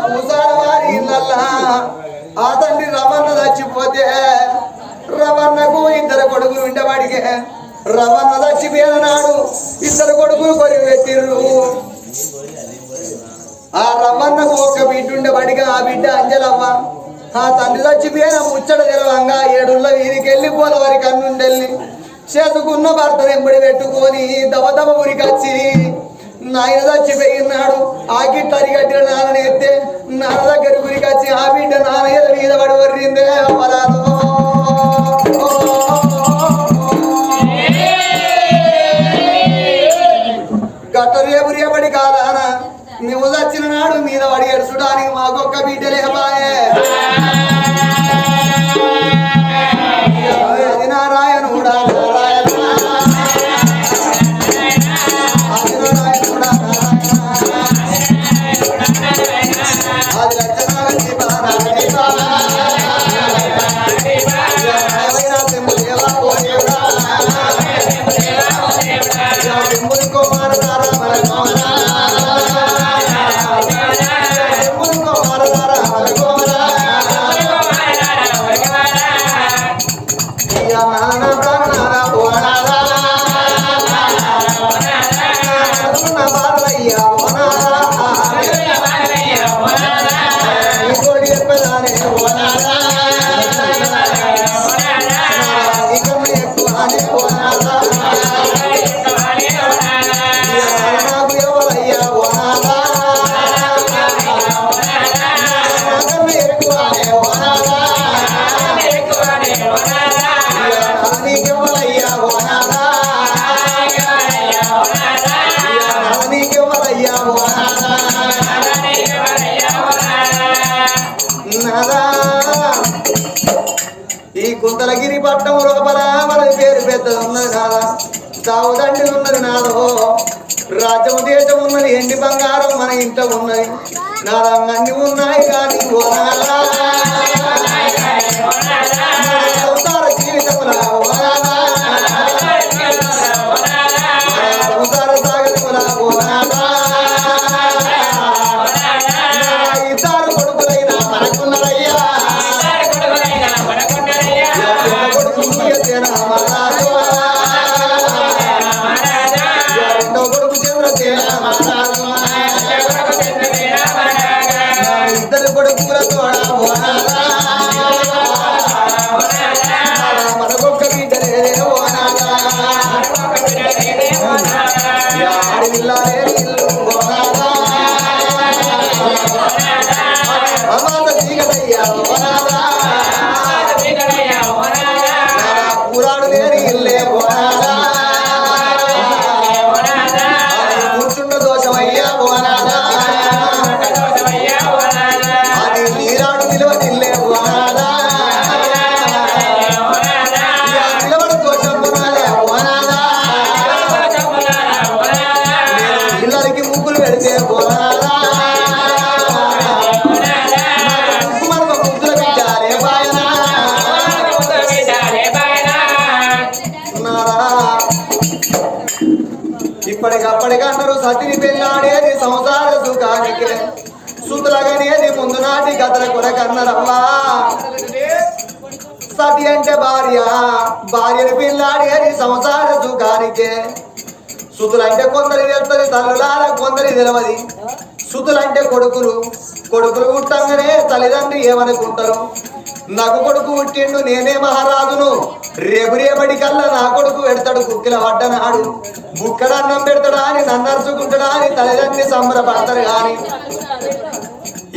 పూసాల వారి ఇళ్ళల్లా ఆ తండ్రి రవణ చచ్చిపోతే రవణకు ఇద్దరు కొడుకులు ఉండేవాడికే రవణ చచ్చిపోయిన నాడు ఇద్దరు కొడుకులు కొరి పెట్టిర్రు. ఆ రవణకు ఒక బిడ్డ ఉండేవాడిగా ఆ బిడ్డ అంజలవ్వ. ఆ తండ్రి చచ్చిపోయిన ముచ్చట తెలవంగా ఏడుళ్ళ వీరికి వెళ్ళిపోల వారి కన్నుండెళ్ళి చేసుకున్న భర్తను ఎంబడి పెట్టుకొని దబదబ ఉరికొచ్చి నాయన చచ్చిపోయినాడు ఆ గిట్ల అరిగట్టిన నాన్న ఎత్తే నాన్న దగ్గర ఉరికొచ్చి ఆ బిడ్డ నాన్న ఏదో మీద పడి వర్రిందే అపరాధం. గట్ట రేపు రేపటి కాలాన నువ్వు చచ్చిన నాడు మీద పడి ఎడుచుడానికి మాకొక్క బిడ్డ లేపాయే. అది నారాయణుడా ఈ కుంతలగిరి పట్టణం లోపల మన పేరు పెద్దది ఉన్నది నాదా, సావుదండి ఉన్నది నాదో, రాజ్యం దేశం ఉన్నది, ఎండి బంగారం మన ఇంట్లో ఉన్నది నాదా, అన్ని ఉన్నాయి కానీ సంసార జీవితములా సంసార సాగరములా ఇద్దరు కొడుకులైనా మనకున్నారయ్యా. రెండో కొడుకు చంద్రసేన ఇద్దరు కొడుకులతో మనకొక్క బిడ్డ లేదేమో ఇల్లు అమాత చీకటయ్యా పురాడు లేని ఇల్లే కూర్చుండ దోషమయ్యా అది నీరాడు నిలవ ఇల్లే నిలవడు దోషం ఇళ్ళకి ముగ్గులు పెడితే ఇప్పటికప్పటికంటారు సతిని పెళ్ళాడేది సంసార సుఖానికి సుతులగనేది ముందు నాటి కథల కొరకన్నరమ్మా. సతి అంటే భార్య, భార్యను పెళ్ళాడేది సంసార సుఖానికే. సుతులంటే కొందరి వెళ్తుంది తల్లులార కొందరి తెలవది. సుతులంటే కొడుకులు, కొడుకులు పుట్టంగానే తల్లిదండ్రి ఏమనుకుంటారు, నాకు కొడుకు పుట్టిండు నేనే మహారాజును, రేపు రేపటి కల్లా నా కొడుకు పెడతాడు కుక్కిల పడ్డనాడు, బుక్కడన్నం పెడతాడా అని నన్ను అరుచుకుంటాడా అని తల్లిదండ్రి సంబరపడతారు. కానీ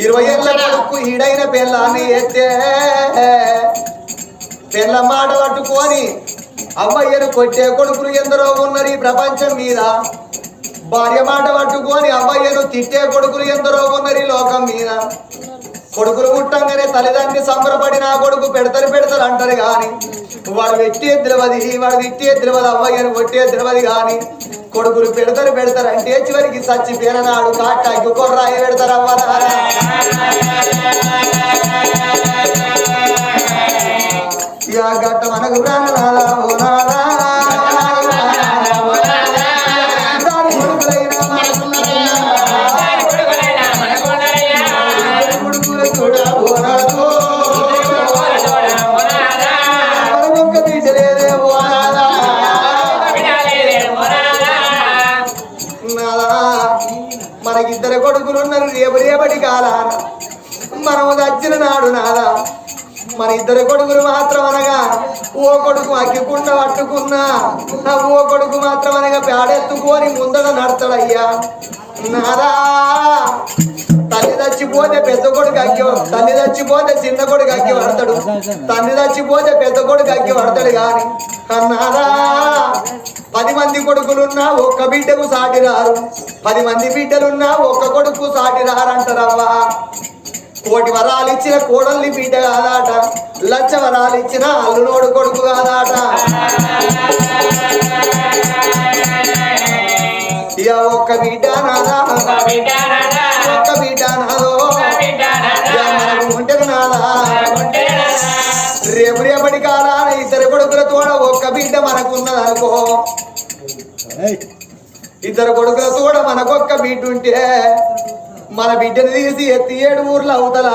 20 ఏళ్ళ కొడుకు ఈడైన పెళ్ళాన్ని ఎత్తే పెళ్ళ మాట పట్టుకొని అవ్వయ్యను కొట్టే కొడుకులు ఎందరో ఉన్నారు ఈ ప్రపంచం మీద. భార్య మాట పట్టుకొని అవ్వయ్యను తిట్టే కొడుకులు ఎందరో ఉన్నారు ఈ లోకం మీద. కొడుకులు పుట్టంగానే తల్లిదండ్రి సంబరపడి నా కొడుకు పెడతారు అంటారు. కానీ వాడు పెట్టే ద్రవది, వాడు తిట్టే ద్రవది, అవ్వయ్యను కొట్టే ద్రవది. కానీ కొడుకులు పెడతారు అంటే చివరికి చచ్చిపోయిన నాడు కాటాకి కొర్రాయి పెడతారు అవ్వదారా. గట్ట మనకు ప్రాణాలా ఓనాలా మనము దచ్చిన నాడు నాదా మన ఇద్దరు కొడుకులు మాత్రం అనగా ఓ కొడుకు అగ్గికుండ పట్టుకున్నా ఓ కొడుకు మాత్రం అనగా పేడెత్తుకొని ముందర నడతాడయ్యా నాదా తల్లి చచ్చిపోతే పెద్ద కొడుకు అగ్గి తల్లి చచ్చిపోతే చిన్న కొడుకు అగ్గి పడతాడు తల్లి చచ్చిపోతే పెద్ద కొడుకు అగ్గి పడతాడు గాని అన్నారా 10 మంది కొడుకులున్నా ఒక్క బిడ్డకు సాటి రారు 10 మంది బిడ్డలున్నా ఒక్క కొడుకు సాటి రారంటారవ్వా కోటి వరాలు ఇచ్చిన కోడల్ని బిడ్డ కాదాట లక్ష వరాలు ఇచ్చిన అల్లునోడు కొడుకు కాదాట ఇక ఒక్క బిడ్డ నాదా ఒక్క బిడ్డ నాదో మనకు ఉంటది నాదా రేపటి కాలాన ఇద్దరు కొడుకుల తోడ ఒక్క బిడ్డ మనకున్నది అనుకో ఇద్దరు కొడుకుల తోడ మనకొక్క బిడ్డ ఉంటే మన బిడ్డను తీసి ఎత్తి 7 ఊర్ల అవతల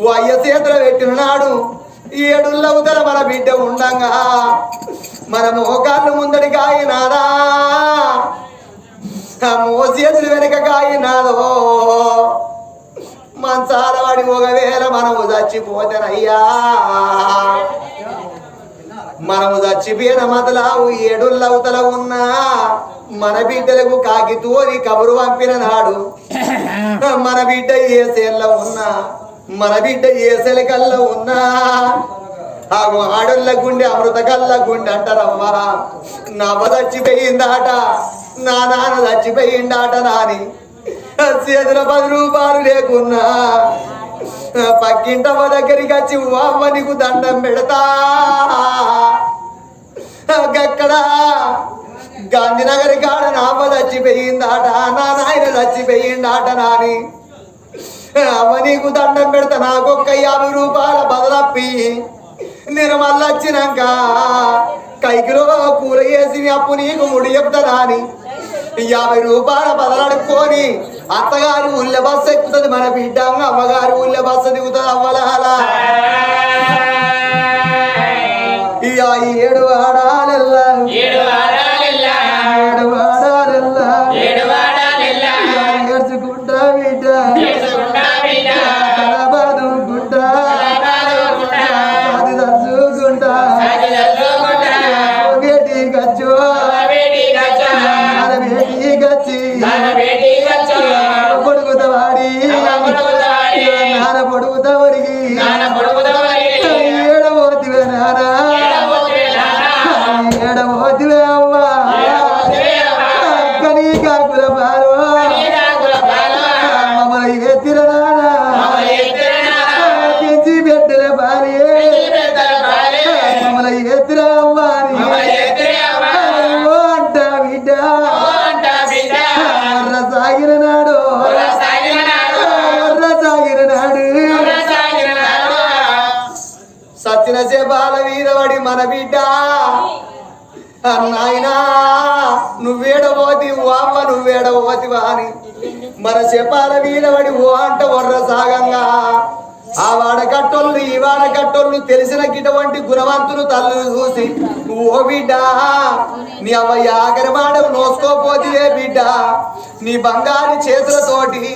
ఓ అయ్య చేతులు పెట్టిన నాడు 7 ఊర్ల అవతల మన బిడ్డ ఉండంగా మన మోకాళ్ళు ముందడి కాయినాదా మోసేతులు వెనక కాయినాదో మంచాల వాడి ఒకవేళ మనము చచ్చిపోతేనయ్యా మనము చచ్చిపోయిన మొదలావు 7 ఊర్ల అవతల ఉన్నా మన బిడ్డలకు కాకితోని కబురు పంపిన నాడు మన బిడ్డ ఏ సేల్లో ఉన్నా మన బిడ్డ ఏ సెలకల్లో ఉన్నా ఆడోళ్ళ గుండె అమృత కళ్ళ గుండె అంటారమ్మా నవ్వ చచ్చిపోయిందాట నా నాన్న చచ్చిపోయిందాట నాని చేతుల 10 రూపాయలు లేకున్నా పక్కింటమ్మ దగ్గరికి వచ్చి అమ్మ నీకు దండం పెడతా అక్కడ గాంధీనగర్ కాడ నామ్మ చచ్చిపోయిందాట నా నాయన చచ్చిపోయిందాట నాని అమ్మ నీకు దండం పెడతా నాకొక్క 50 రూపాయల బదలప్పి నేను మళ్ళీ వచ్చినాక కైకిలో కూర వేసి అప్పు నీకు ముడి చెప్తానా అని 50 రూపాయల బదలడుక్కొని అత్తగారి ఊళ్ళో బస్సు ఎక్కుతుంది మన బిడ్డ అమ్మగారి ఊళ్ళో బస్సు దిగుతుంది అవ్వలాలా ఇక 7 వాడాలెల్లా 7 వాడాలెల్లా ఏడ్చుకుంటా బిడ్డ బాదుకుంటా అది తచ్చుకుంటా బేటీ గచ్చు బేటీ గచ్చి పొడుగుతా వాడి నాన్న పొడుగుతా వరిగి ఏడవోతివే నానా ఏడవోతివే అవ్వా కనీ కాకుల పాలు మమ్మల్ని ఎత్తిర నానా పెంచి పెట్టిన పాలి మమ్మల్ని ఎత్తిర అవ్వా అంట బిడ్డ సాగిన నాడు సత్యన చేపాల వీరవడి మన బిడ్డ నాయనా నువ్వేడబోతి అమ్మ నువ్వేడబోతివా అని మన చేపాల వీరవడి ఓ అంట వర్ర సాగంగా ఆ వాడకట్టోళ్ళు ఈ వాడకట్టోళ్ళు తెలిసిన గిటువంటి గుణవంతులు తల్లు చూసి ఓ బిడ్డ నీ అవ్వ ఆఖరి మాటలు నోసుకోపోతివే బిడ్డ నీ బంగారు చేతులతోటి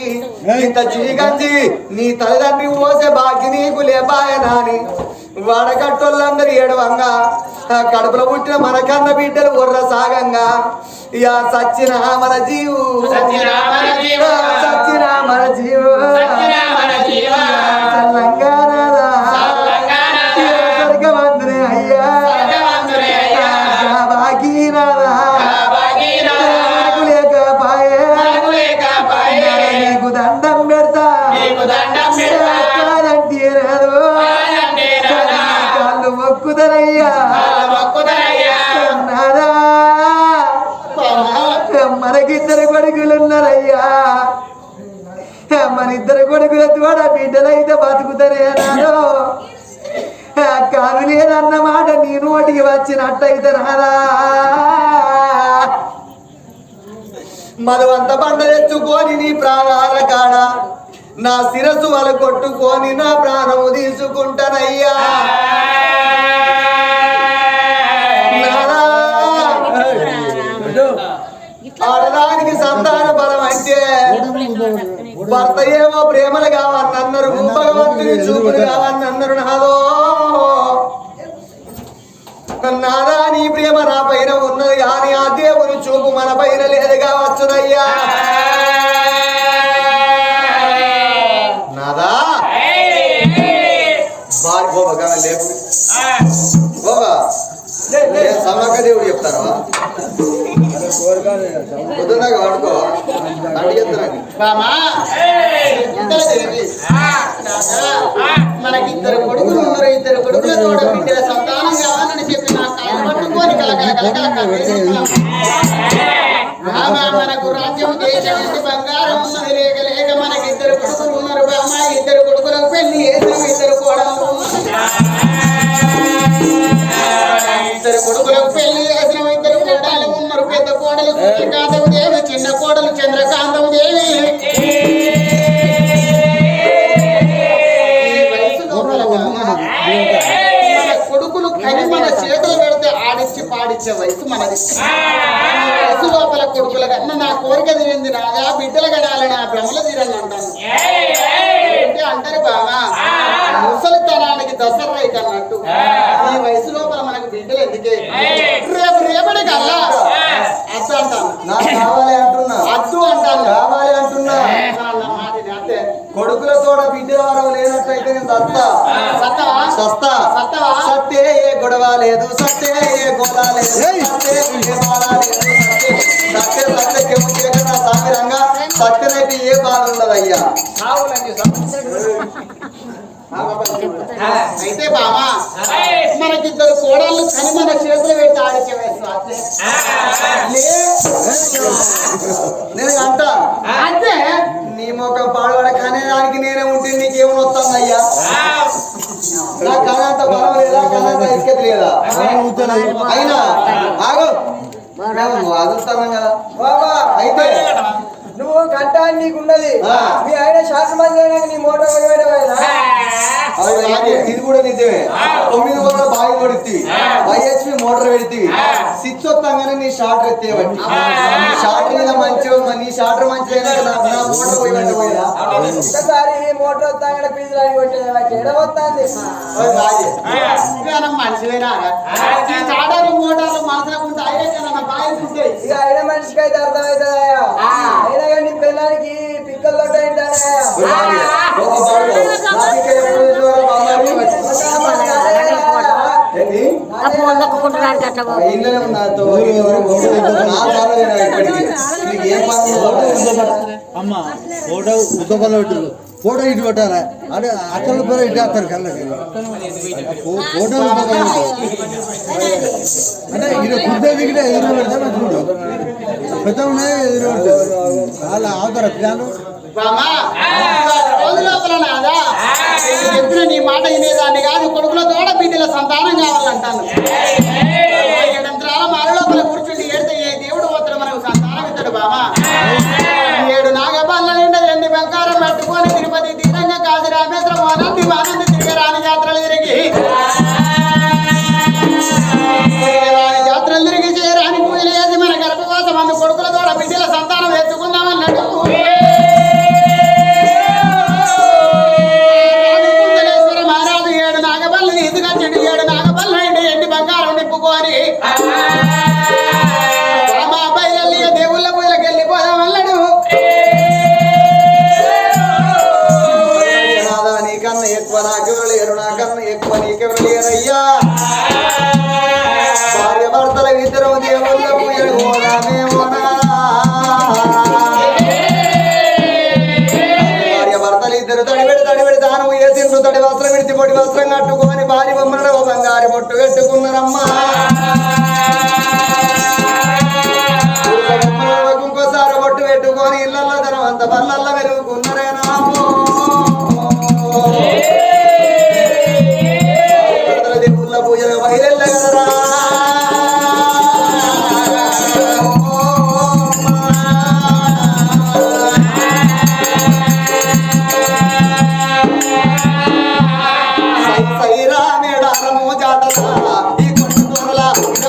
ఇంత చీగంజి నీ తల్లిదండ్రి పోసే బాకి నీకు లేపాయనా అని వాడకట్టోళ్ళందరూ ఏడవంగా కడుపులో పుట్టిన మన కన్న బిడ్డలు వర్ర సాగంగా ఇక సచ్చిన మన జీవు సచ్చిన మన జీవు స్వర్గవంతునే అయ్యా బాకీ నాదా లేకపాయే నీకు దండం పెడతా కాదంటే రాదు కాళ్ళు మొక్కుదనయ్యా నాదా మనకిద్దరు కొడుకులున్నారయ్యా మన ఇద్దరు కొడుకుల కూడా బిడ్డలైతే బతుకుతారే నాదో కాదు లేదన్నమాట నీ నోటికి వచ్చినట్టయితే నాదా మధువంత బండ తెచ్చుకొని నీ ప్రాణాల కాడ నా శిరస్సు వల కొట్టుకొని నా ప్రాణము తీసుకుంటానయ్యా ఆడదానికి సంతాన బలం అంటే భర్త ఏమో ప్రేమలు కావన్నన్నారు, భగవంతుని చూపులు కావన్నన్నారు. నాదా నీ ప్రేమ నా పైన ఉన్నది కానీ ఆ దేవుని చూపు మన పైన లేదు కావచ్చునయ్యా. నాదా బాగా గోబగా లేపు గోబా సమక దేవుడు చెప్తారా పొద్దున్నాక వాడుకో మనకి ఇద్దరు కొడుకులు ఉన్నారు, ఇద్దరు కొడుకుల తోడ బిడ్డల సంతానం కావాలని చెప్పి నా కాలు పట్టుకొని మనకు రాజ్యం దేశం బంగారం ఉన్నది లేక లేక మనకి ఇద్దరు కొడుకులు ఉన్నారు. అమ్మాయి ఇద్దరు కొడుకులకు పెళ్లి చేసిన ఇద్దరు కోడలు ఇద్దరు కొడుకులకు పెళ్లి చేసిన ఇద్దరు కోడలు ఉన్నారు. పెద్ద కోడలు సూర్యకాంతవు దేవి, చిన్న కోడలు చంద్రకాంతవు దేవి. మన కొడుకులు కని మన చేతులు పెడితే ఆడిచ్చి పాడిచ్చే వయసు మనది. వయసు లోపల కొడుకుల కన్నా నా కోరిక తీరింది, నాగా బిడ్డలు కడాలని నా భ్రమలు తీరని అంటాను. అంటారు బాగా ముసలితనానికి దసరా అయితే అన్నట్టు ఈ వయసు లోపల మనకు బిడ్డలు ఎందుకే రేపు రేపటి కల్లా అద్దు అంటాను. నాకు కావాలి అంటున్నా, అద్దు అంటాను, కావాలి అంటున్నా. అంతే కొడుకుల తోడ బిడ్డల వరం లేనట్టయితే నేను సత్తవా సస్తా సత్తవా సత్తే ఏ గొడవ లేదు, సత్తే ఏ గోళ లేదు, సత్తే ఏ బాధ లేదు, సత్తే సత్యకి ముఖ్యంగా సామిరంగా సత్యనైతే ఏ బాధ ఉండదయ్యా. అయితే బామా మనకిద్దరు కోడళ్ళు కని మన చేతులు పెట్టి ఆడిచ్చే వయసు నేను అంట అంతే. నీ ముఖం పాడబడ కనే దానికి నేనే ఉంటే నీకేమని వస్తుందయ్యా. నా కనంత బలం లేదా, కనంత ఇసుకత లేదా. అయినా ఆగు అదులుతున్నాం కదా బాబా. అయితే నువ్వు కట్టాలి నీకున్నది, మీ ఆయన శాస్త్రమంది నీ మోటార్ ఇది కూడా నిజమే. 9 వందల బావి కొడితే 5 HP మోటార్ పెడితే 6 వస్తాగానే నీ షార్టర్ ఎత్తేవండి. షార్టర్ మీద మంచిగా నీ షార్టర్ మంచిగా నా మోటార్ పోయి పోయినా ఒకసారి మోటార్ వస్తాగానే పీజులు అని కొట్టేది ఎడవస్తుంది. మనిషివేనా చాటర్లు మోటార్లు మనసులకు ఉంటాయి కదా బాగా ఉంటాయి. ఇక అయిన మనిషికి అయితే అర్థమవుతుందయ్యా. అయినా కానీ పిల్లలకి పిక్కలు అమ్మా ఫోటో ఉద్దపల్ల పెట్టారు, ఫోటో ఇటు పెట్టారా అంటే అక్కడ పేరు ఇటు వేస్తారు కళ్ళకి. ఫోటో అంటే ఇది కుర్తే దిగితే ఎదురు పెడితే మంచిగా పెద్ద ఉన్నాయి ఎదురు పెడతారు చాలా ఆగుతారు పిల్లలు. రోజు లోపల నాదా చెప్పిన నీ మాట వినేదాన్ని కాదు, కొడుకుల తోడ బిడ్డల సంతానం కావాలంటాను. మాల లోపల కూర్చుండి ఏడితే ఏ దేవుడు పోతాడు మనకు సంతానం ఇస్తాడు బామా. 7 నాగపల్ల నిండా 2 బంగారం పెట్టుకొని తిరుపతి తీరంగా కాదు రామేశ్వరం ఆనంది ఆనంది తిరిగి రాని జాత్రలు తిరిగి జాత్రలు తిరిగి చేయరాని పూజలు చేసి మన గర్భవాసం అందు కొడుకుల తోడ బిడ్డల సంతానం ఎత్తుకుందామన్నట్టు మహారాజు 7 నాగపల్లి తీసుకొచ్చిండు. 7 నాగపల్లి అండి 2 బంగారం నింపుకొని మా అబ్బాయి వెళ్ళి దేవుళ్ళ పూజలకు వెళ్ళిపోదామన్నాడు. నీకన్నా ఎక్కువ నాకెవరు లేరు, నాకన్నా ఎక్కువ నీకెవరు లేరయ్యా. భార్య భర్తల ఇద్దరు దేవుళ్ళ పూజలు పోదామేమోనా. భార్య భర్తలు ఇద్దరు తడిబెడి దానం వేసిండ్రు. తడి వస్త్రం విడిచి పొడి వస్త్రం కట్టుకొని భార్య బొమ్మలు బంగారు బొట్టు పెట్టుకున్నారమ్మా. ఇంకోసారి బొట్టు పెట్టుకొని ఇళ్ళల్లో ధనం అంత పల్లల్లో వెలుగుకున్నారేనా. దేవుళ్ళ పూజలు బయలుదేరగలరా. సైరా మేడారము జాతరా ఈ కొండ తోరలా పూజ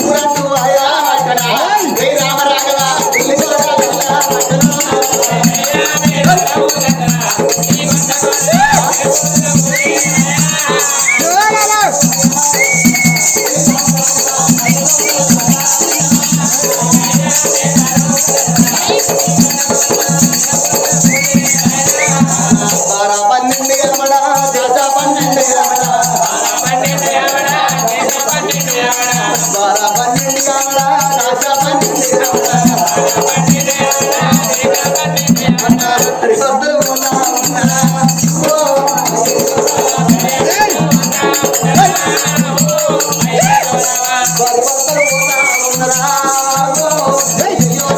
ఊరంటూ ఆయా అక్కడ జై రామ రాఘవ బారా 12 గమడ దేశ 12 గమడ బారా 12 గమడ దేశ 12 గమడ హరిభద్ర ఉన్నా ఓ హరిభద్ర ఉన్నరా అయ్యో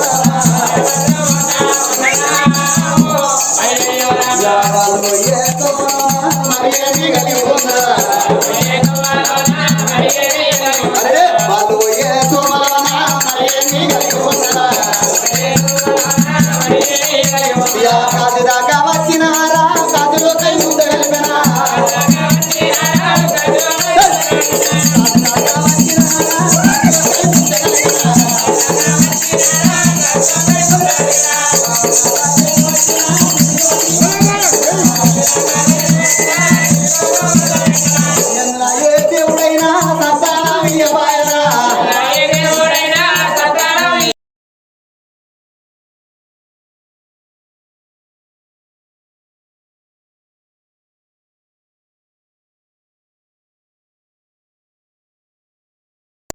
వాళ్ళు ఏదో మరియని కలిగి ఉన్నారా అరే వాళ్ళు ఏదో మరియని కలిగి ఉన్నారా కాదు దాకా వచ్చినారా కాదులో కై ముందు వెళ్ళినా